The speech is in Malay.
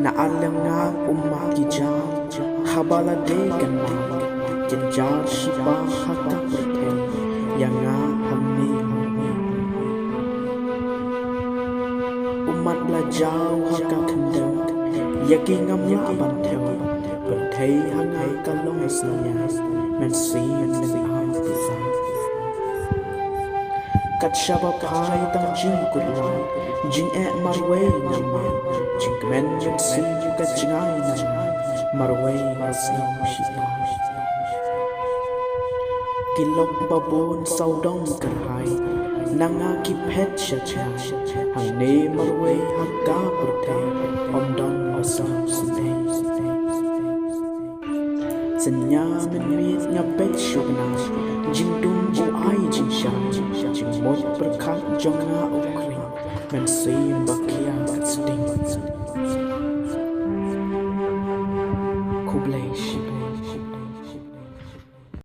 na alam nga ummat ki jam habala de kan ma kin jar shipa hata prathe yang nga hamni ummat la jaw haka khanda yaki ngam ya ban theo prathe hangai kalong sia men si men a pisa kat shaba pai tang jing kudwai jing e marway nama jing men jing si kat jingai nama marway asno shipa kilok babon saudong karhai nanga ki phet shachai hang ne marway hakka prathe omdon asam sne senya men miet ngapet shubna jing dum bu ai jing sha jing mot perkhat jonga ukri men sim bakia kat sting kublai ship